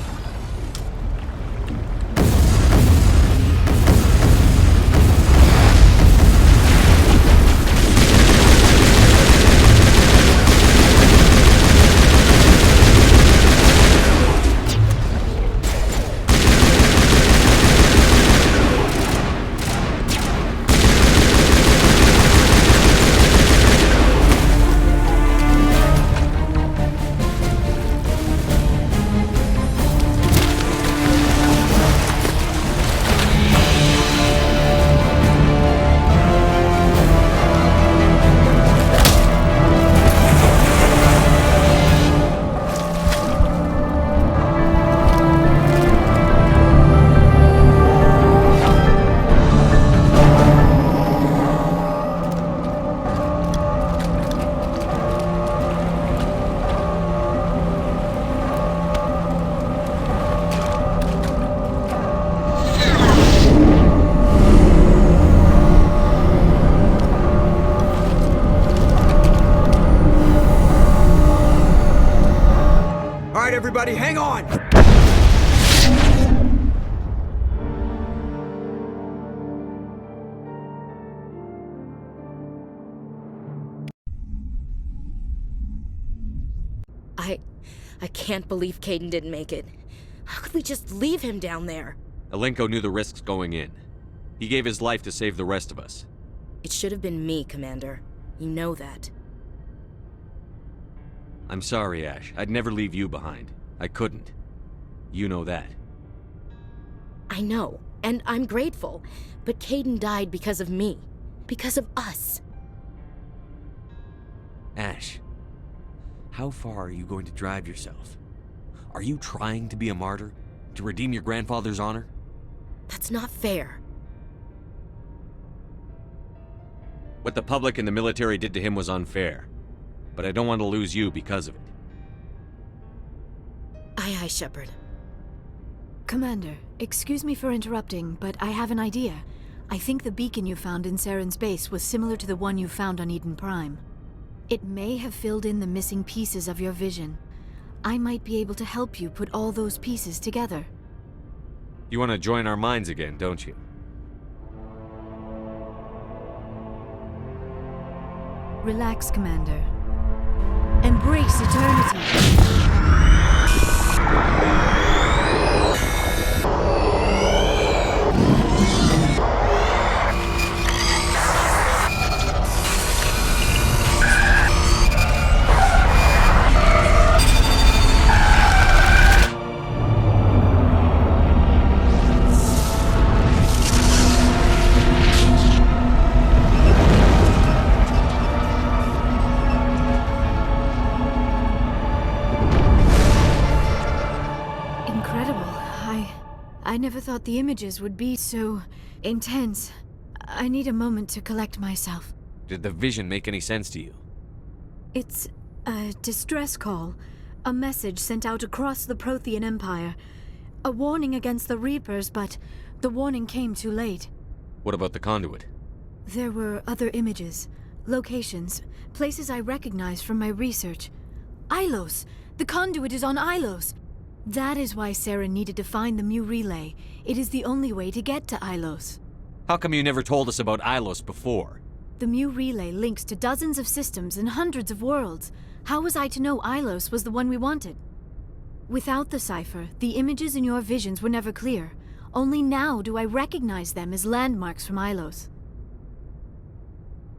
Everybody, hang on! I can't believe Caden didn't make it. How could we just leave him down there? Alenko knew the risks going in. He gave his life to save the rest of us. It should have been me, Commander. You know that. I'm sorry, Ash. I'd never leave you behind. I couldn't. You know that. I know, and I'm grateful. But Caden died because of me. Because of us. Ash, how far are you going to drive yourself? Are you trying to be a martyr? To redeem your grandfather's honor? That's not fair. What the public and the military did to him was unfair. But I don't want to lose you because of it. Aye, aye, Shepard. Commander, excuse me for interrupting, but I have an idea. I think the beacon you found in Saren's base was similar to the one you found on Eden Prime. It may have filled in the missing pieces of your vision. I might be able to help you put all those pieces together. You want to join our minds again, don't you? Relax, Commander. Embrace eternity! I never thought the images would be so intense. I need a moment to collect myself. Did the vision make any sense to you? It's a distress call. A message sent out across the Prothean Empire. A warning against the Reapers, but the warning came too late. What about the conduit? There were other images, locations, places I recognized from my research. Ilos! The conduit is on Ilos! That is why Saren needed to find the Mu Relay. It is the only way to get to Ilos. How come you never told us about Ilos before? The Mu Relay links to dozens of systems and hundreds of worlds. How was I to know Ilos was the one we wanted? Without the cipher, the images in your visions were never clear. Only now do I recognize them as landmarks from Ilos.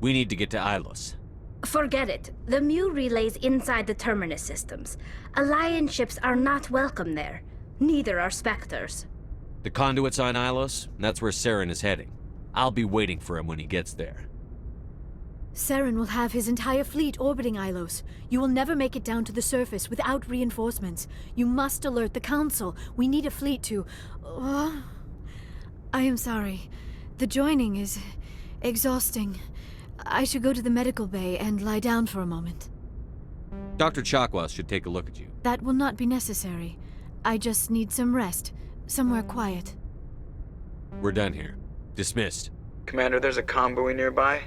We need to get to Ilos. Forget it. The Mu Relay's inside the Terminus systems. Alliance ships are not welcome there. Neither are Spectres. The conduit's on Ilos, and that's where Saren is heading. I'll be waiting for him when he gets there. Saren will have his entire fleet orbiting Ilos. You will never make it down to the surface without reinforcements. You must alert the Council. We need a fleet to... I am sorry. The joining is exhausting. I should go to the medical bay and lie down for a moment. Dr. Chakwas should take a look at you. That will not be necessary. I just need some rest. Somewhere quiet. We're done here. Dismissed. Commander, there's a convoy nearby.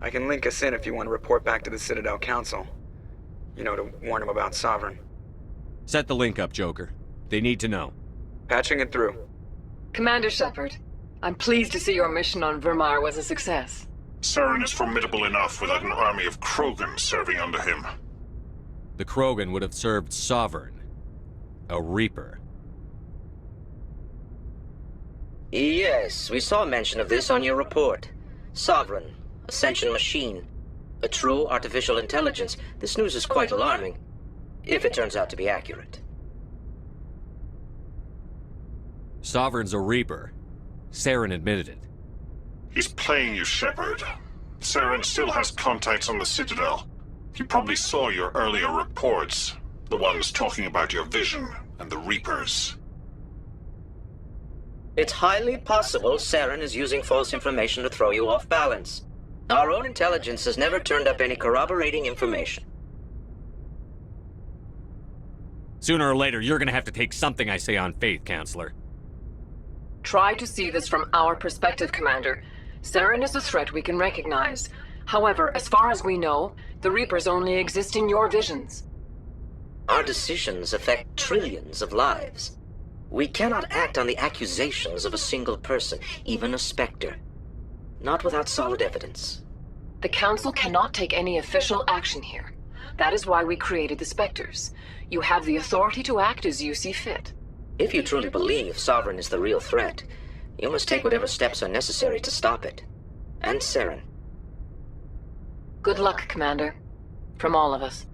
I can link us in if you want to report back to the Citadel Council. You know, to warn them about Sovereign. Set the link up, Joker. They need to know. Patching it through. Commander Shepard, I'm pleased to see your mission on Virmire was a success. Saren is formidable enough without an army of Krogan serving under him. The Krogan would have served Sovereign. A Reaper. Yes, we saw mention of this on your report. Sovereign, Ascension machine, a true artificial intelligence. This news is quite alarming, if it turns out to be accurate. Sovereign's a Reaper. Saren admitted it. He's playing you, Shepard. Saren still has contacts on the Citadel. He probably saw your earlier reports, the ones talking about your vision and the Reapers. It's highly possible Saren is using false information to throw you off balance. Our own intelligence has never turned up any corroborating information. Sooner or later, you're gonna have to take something I say on faith, Counselor. Try to see this from our perspective, Commander. Saren is a threat we can recognize. However, as far as we know, the Reapers only exist in your visions. Our decisions affect trillions of lives. We cannot act on the accusations of a single person, even a Spectre. Not without solid evidence. The Council cannot take any official action here. That is why we created the Spectres. You have the authority to act as you see fit. If you truly believe Sovereign is the real threat, you must take whatever steps are necessary to stop it. And Saren. Good luck, Commander. From all of us.